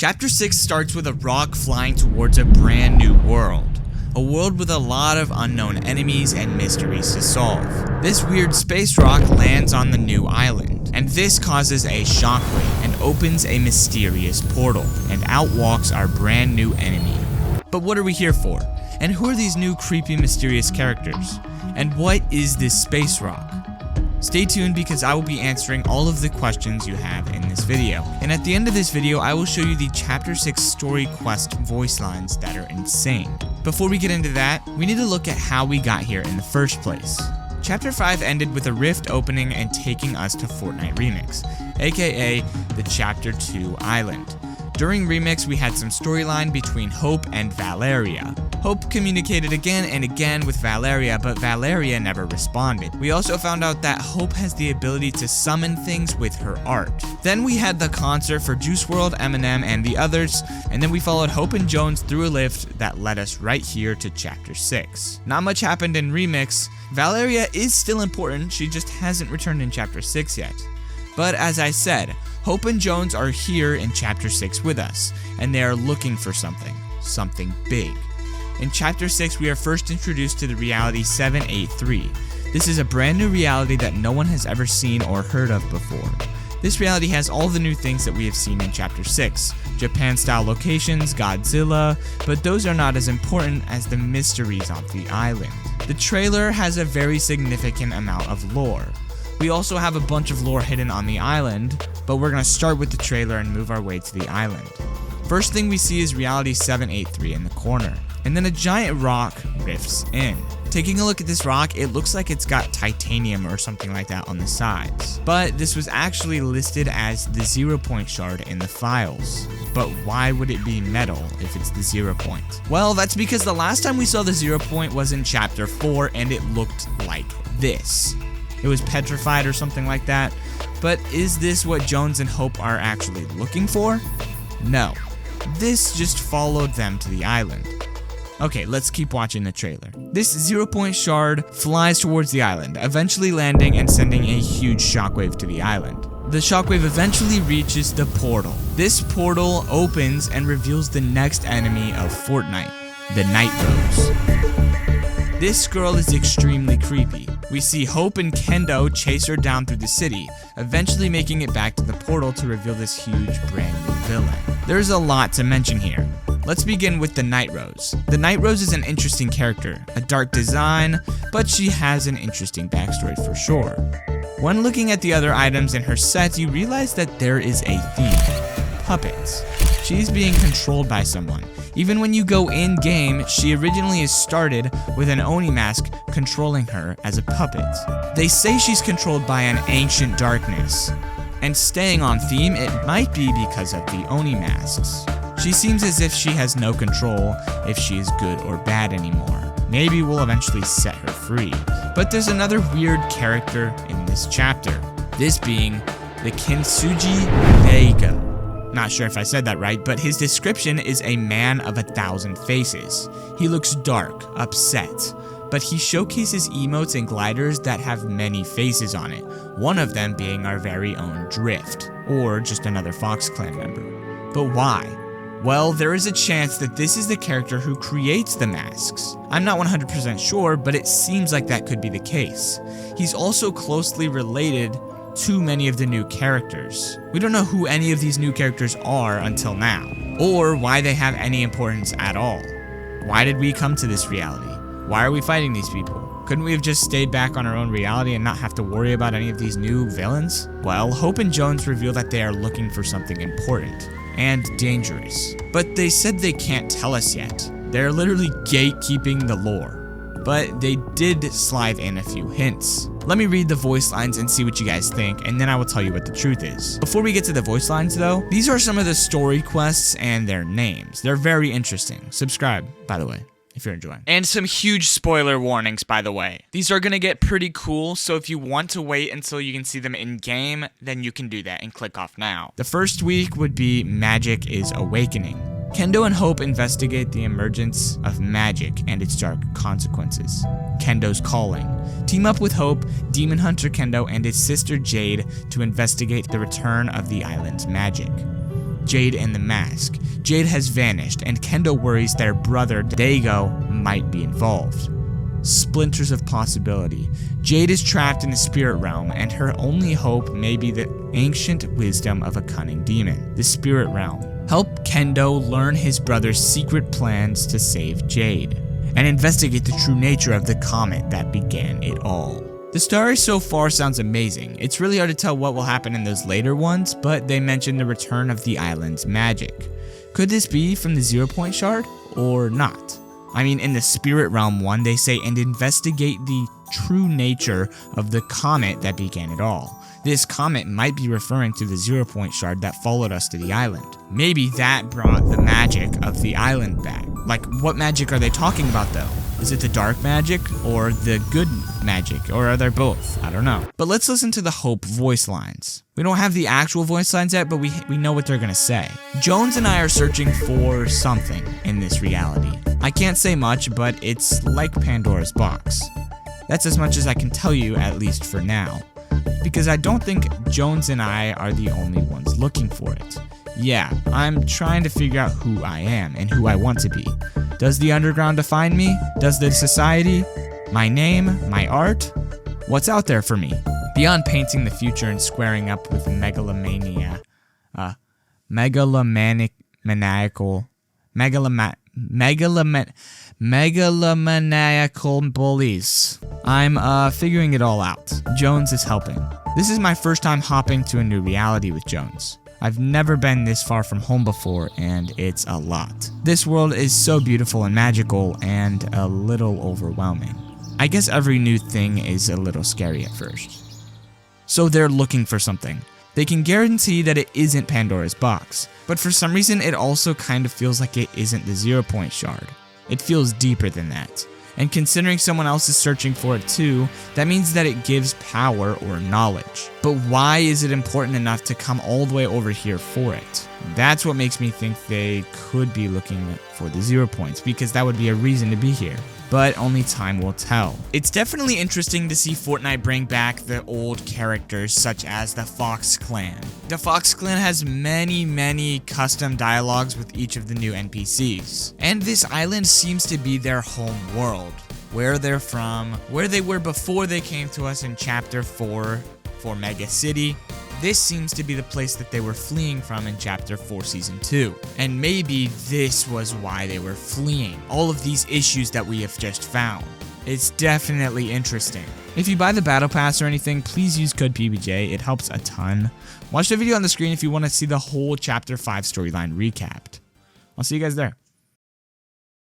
Chapter 6 starts with a rock flying towards a brand new world. A world with a lot of unknown enemies and mysteries to solve. This weird space rock lands on the new island, and this causes a shockwave and opens a mysterious portal, and out walks our brand new enemy. But what are we here for? And who are these new creepy mysterious characters? And what is this space rock? Stay tuned because I will be answering all of the questions you have in this video. And at the end of this video, I will show you the Chapter 6 story quest voice lines that are insane. Before we get into that, we need to look at how we got here in the first place. Chapter 5 ended with a rift opening and taking us to Fortnite Remix, aka the Chapter 2 island. During Remix, we had some storyline between Hope and Valeria. Hope communicated again and again with Valeria, but Valeria never responded. We also found out that Hope has the ability to summon things with her art. Then we had the concert for Juice WRLD, Eminem, and the others, and then we followed Hope and Jones through a lift that led us right here to Chapter 6. Not much happened in Remix. Valeria is still important, she just hasn't returned in Chapter 6 yet. But as I said, Hope and Jones are here in Chapter 6 with us, and they are looking for something big. In Chapter 6, we are first introduced to the reality 783. This is a brand new reality that no one has ever seen or heard of before. This reality has all the new things that we have seen in Chapter 6, Japan-style locations, Godzilla, but those are not as important as the mysteries of the island. The trailer has a very significant amount of lore. We also have a bunch of lore hidden on the island, but we're going to start with the trailer and move our way to the island. First thing we see is reality 783 in the corner, and then a giant rock rifts in. Taking a look at this rock, it looks like it's got titanium or something like that on the sides, but this was actually listed as the 0 point shard in the files. But why would it be metal if it's the 0 point? Well, that's because the last time we saw the 0 point was in Chapter 4 and it looked like this. It was petrified or something like that. But is this what Jones and Hope are actually looking for? No. This just followed them to the island. Okay, let's keep watching the trailer. This 0 point shard flies towards the island, eventually landing and sending a huge shockwave to the island. The shockwave eventually reaches the portal. This portal opens and reveals the next enemy of Fortnite, the Night Rose. This girl is extremely creepy. We see Hope and Kendo chase her down through the city, eventually making it back to the portal to reveal this huge brand new villain. There's a lot to mention here. Let's begin with the Night Rose. The Night Rose is an interesting character, a dark design, but she has an interesting backstory for sure. When looking at the other items in her set, you realize that there is a theme: puppets. She's being controlled by someone. Even when you go in-game, she originally started with an Oni mask controlling her as a puppet. They say she's controlled by an ancient darkness. And staying on theme, it might be because of the Oni masks. She seems as if she has no control if she is good or bad anymore. Maybe we'll eventually set her free. But there's another weird character in this chapter, this being the Kintsugi Daigo. Not sure if I said that right, but his description is a man of 1,000 faces. He looks dark, upset, but he showcases emotes and gliders that have many faces on it, one of them being our very own Drift, or just another Fox Clan member. But why? Well, there is a chance that this is the character who creates the masks. I'm not 100% sure, but it seems like that could be the case. He's also closely related to many of the new characters. We don't know who any of these new characters are until now, or why they have any importance at all. Why did we come to this reality? Why are we fighting these people? Couldn't we have just stayed back on our own reality and not have to worry about any of these new villains? Well, Hope and Jones reveal that they are looking for something important and dangerous, but they said they can't tell us yet. They're literally gatekeeping the lore. But they did slide in a few hints. Let me read the voice lines and see what you guys think, and then I will tell you what the truth is. Before we get to the voice lines though, these are some of the story quests and their names. They're very interesting. Subscribe, by the way, if you're enjoying. And some huge spoiler warnings, by the way. These are gonna get pretty cool, so if you want to wait until you can see them in game, then you can do that and click off now. The first week would be Magic is Awakening. Kendo and Hope investigate the emergence of magic and its dark consequences. Kendo's Calling. Team up with Hope, Demon Hunter Kendo, and his sister Jade to investigate the return of the island's magic. Jade and the mask. Jade has vanished, and Kendo worries their brother Dago might be involved. Splinters of possibility. Jade is trapped in the spirit realm, and her only hope may be the ancient wisdom of a cunning demon. The spirit realm. Help Kendo learn his brother's secret plans to save Jade, and investigate the true nature of the comet that began it all. The story so far sounds amazing. It's really hard to tell what will happen in those later ones, but they mention the return of the island's magic. Could this be from the 0 Point Shard, or not? I mean, in the Spirit Realm one, they say, and investigate the true nature of the comet that began it all. This comet might be referring to the 0 Point Shard that followed us to the island. Maybe that brought the magic of the island back. Like, what magic are they talking about though? Is it the dark magic or the good magic, or are they both? I don't know. But let's listen to the Hope voice lines. We don't have the actual voice lines yet, but we know what they're gonna say. Jones and I are searching for something in this reality. I can't say much, but it's like Pandora's box. That's as much as I can tell you, at least for now. Because I don't think Jones and I are the only ones looking for it. Yeah, I'm trying to figure out who I am and who I want to be. Does the underground define me? Does the society? My name? My art? What's out there for me? Beyond painting the future and squaring up with megalomaniacal bullies. I'm figuring it all out. Jones is helping. This is my first time hopping to a new reality with Jones. I've never been this far from home before, and it's a lot. This world is so beautiful and magical, and a little overwhelming. I guess every new thing is a little scary at first. So they're looking for something. They can guarantee that it isn't Pandora's box, but for some reason it also kind of feels like it isn't the 0 Point Shard. It feels deeper than that. And considering someone else is searching for it too, that means that it gives power or knowledge. But why is it important enough to come all the way over here for it? That's what makes me think they could be looking for the 0 Points, because that would be a reason to be here. But only time will tell. It's definitely interesting to see Fortnite bring back the old characters such as the Fox Clan. The Fox Clan has many custom dialogues with each of the new NPCs. And this island seems to be their home world. Where they're from, where they were before they came to us in Chapter 4 for Mega City. This seems to be the place that they were fleeing from in Chapter 4 Season 2. And maybe this was why they were fleeing. All of these issues that we have just found. It's definitely interesting. If you buy the Battle Pass or anything, please use code PBJ. It helps a ton. Watch the video on the screen if you want to see the whole Chapter 5 storyline recapped. I'll see you guys there.